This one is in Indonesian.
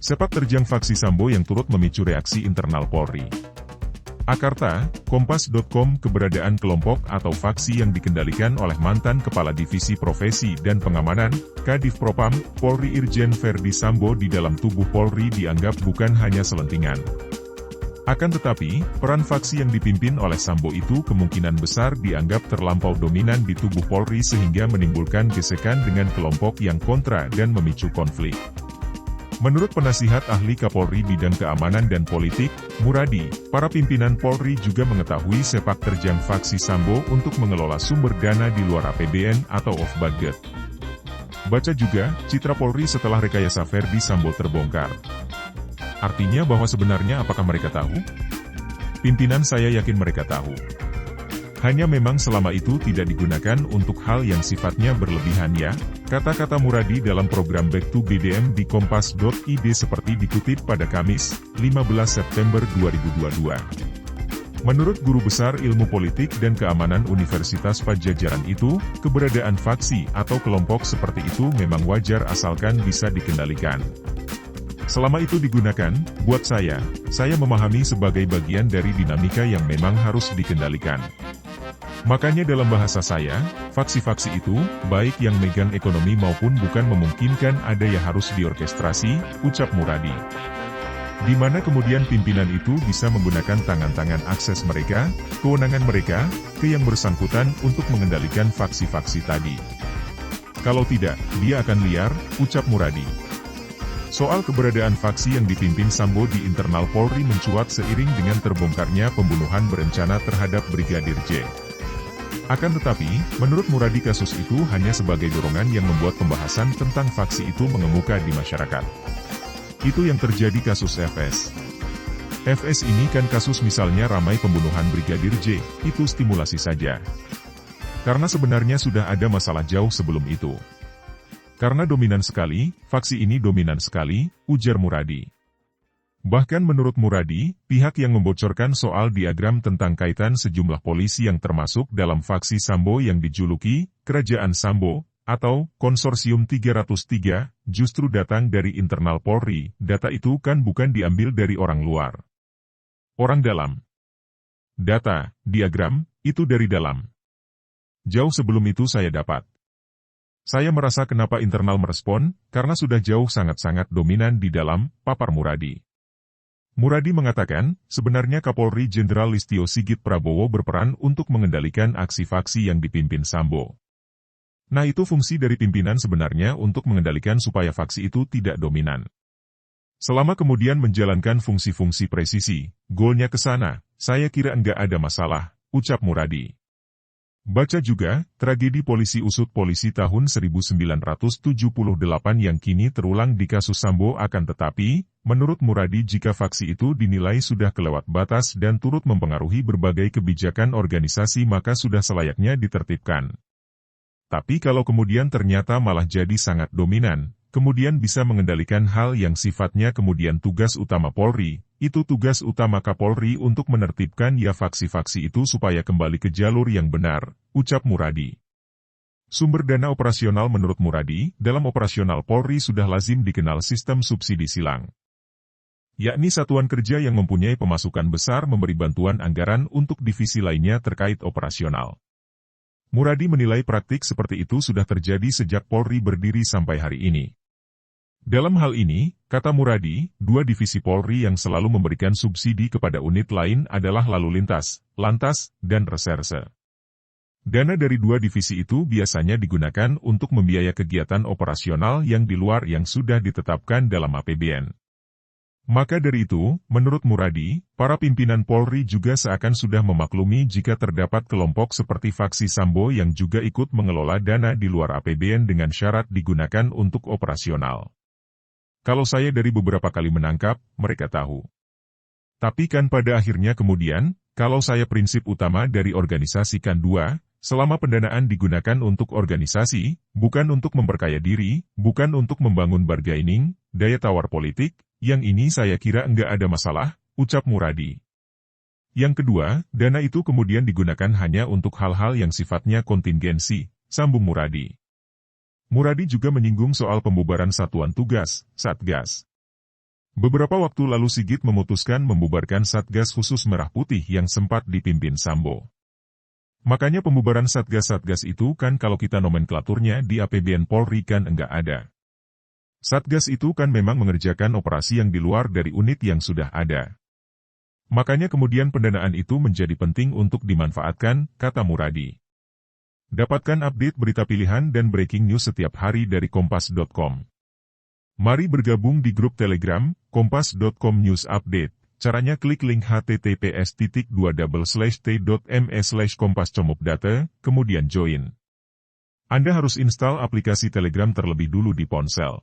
Sepak terjang faksi Sambo yang turut memicu reaksi internal Polri. Akarta, Kompas.com. Keberadaan kelompok atau faksi yang dikendalikan oleh mantan Kepala Divisi Profesi dan Pengamanan, Kadif Propam, Polri Irjen Verdi Sambo di dalam tubuh Polri dianggap bukan hanya selentingan. Akan tetapi, peran faksi yang dipimpin oleh Sambo itu kemungkinan besar dianggap terlampau dominan di tubuh Polri sehingga menimbulkan gesekan dengan kelompok yang kontra dan memicu konflik. Menurut penasihat ahli Kapolri bidang keamanan dan politik, Muradi, para pimpinan Polri juga mengetahui sepak terjang faksi Sambo untuk mengelola sumber dana di luar APBN atau off budget. Baca juga, citra Polri setelah rekayasa Verdi Sambo terbongkar. Artinya bahwa sebenarnya apakah mereka tahu? Pimpinan saya yakin mereka tahu. Hanya memang selama itu tidak digunakan untuk hal yang sifatnya berlebihan ya, kata-kata Muradi dalam program Back to BDM di Kompas.id seperti dikutip pada Kamis, 15 September 2022. Menurut Guru Besar Ilmu Politik dan Keamanan Universitas Padjadjaran itu, keberadaan faksi atau kelompok seperti itu memang wajar asalkan bisa dikendalikan. Selama itu digunakan, buat saya memahami sebagai bagian dari dinamika yang memang harus dikendalikan. Makanya dalam bahasa saya, faksi-faksi itu, baik yang megang ekonomi maupun bukan memungkinkan ada yang harus diorkestrasi, ucap Muradi. Di mana kemudian pimpinan itu bisa menggunakan tangan-tangan akses mereka, kewenangan mereka, ke yang bersangkutan untuk mengendalikan faksi-faksi tadi. Kalau tidak, dia akan liar, ucap Muradi. Soal keberadaan faksi yang dipimpin Sambo di internal Polri mencuat seiring dengan terbongkarnya pembunuhan berencana terhadap Brigadir J. Akan tetapi, menurut Muradi kasus itu hanya sebagai dorongan yang membuat pembahasan tentang faksi itu mengemuka di masyarakat. Itu yang terjadi kasus FS. FS ini kan kasus misalnya ramai pembunuhan Brigadir J, itu stimulasi saja. Karena sebenarnya sudah ada masalah jauh sebelum itu. Karena dominan sekali, faksi ini dominan sekali, ujar Muradi. Bahkan menurut Muradi, pihak yang membocorkan soal diagram tentang kaitan sejumlah polisi yang termasuk dalam faksi Sambo yang dijuluki Kerajaan Sambo, atau Konsorsium 303, justru datang dari internal Polri. Data itu kan bukan diambil dari orang luar. Orang dalam. Data, diagram, itu dari dalam. Jauh sebelum itu saya dapat. Saya merasa kenapa internal merespon, karena sudah jauh sangat-sangat dominan di dalam, papar Muradi. Muradi mengatakan, sebenarnya Kapolri Jenderal Listio Sigit Prabowo berperan untuk mengendalikan aksi faksi yang dipimpin Sambo. Nah itu fungsi dari pimpinan sebenarnya untuk mengendalikan supaya faksi itu tidak dominan. Selama kemudian menjalankan fungsi-fungsi presisi, goalnya ke sana, saya kira enggak ada masalah, ucap Muradi. Baca juga, tragedi polisi usut polisi tahun 1978 yang kini terulang di kasus Sambo akan tetapi, menurut Muradi jika faksi itu dinilai sudah kelewat batas dan turut mempengaruhi berbagai kebijakan organisasi maka sudah selayaknya ditertibkan. Tapi kalau kemudian ternyata malah jadi sangat dominan, kemudian bisa mengendalikan hal yang sifatnya kemudian tugas utama Polri, itu tugas utama Kapolri untuk menertibkan ya faksi-faksi itu supaya kembali ke jalur yang benar, ucap Muradi. Sumber dana operasional menurut Muradi, dalam operasional Polri sudah lazim dikenal sistem subsidi silang. Yakni satuan kerja yang mempunyai pemasukan besar memberi bantuan anggaran untuk divisi lainnya terkait operasional. Muradi menilai praktik seperti itu sudah terjadi sejak Polri berdiri sampai hari ini. Dalam hal ini, kata Muradi, dua divisi Polri yang selalu memberikan subsidi kepada unit lain adalah lalu lintas, lantas, dan reserse. Dana dari dua divisi itu biasanya digunakan untuk membiayai kegiatan operasional yang di luar yang sudah ditetapkan dalam APBN. Maka dari itu, menurut Muradi, para pimpinan Polri juga seakan sudah memaklumi jika terdapat kelompok seperti faksi Sambo yang juga ikut mengelola dana di luar APBN dengan syarat digunakan untuk operasional. Kalau saya dari beberapa kali menangkap, mereka tahu. Tapi kan pada akhirnya kemudian, kalau saya prinsip utama dari organisasi kan dua, selama pendanaan digunakan untuk organisasi, bukan untuk memperkaya diri, bukan untuk membangun bargaining, daya tawar politik, yang ini saya kira enggak ada masalah, ucap Muradi. Yang kedua, dana itu kemudian digunakan hanya untuk hal-hal yang sifatnya kontingensi, sambung Muradi. Muradi juga menyinggung soal pembubaran satuan tugas, Satgas. Beberapa waktu lalu Sigit memutuskan membubarkan Satgas Khusus Merah Putih yang sempat dipimpin Sambo. Makanya pembubaran Satgas-Satgas itu kan kalau kita nomenklaturnya di APBN Polri kan enggak ada. Satgas itu kan memang mengerjakan operasi yang di luar dari unit yang sudah ada. Makanya kemudian pendanaan itu menjadi penting untuk dimanfaatkan, kata Muradi. Dapatkan update berita pilihan dan breaking news setiap hari dari Kompas.com. Mari bergabung di grup Telegram, Kompas.com News Update. Caranya klik link https://t.me/kompas.com/data, kemudian join. Anda harus install aplikasi Telegram terlebih dulu di ponsel.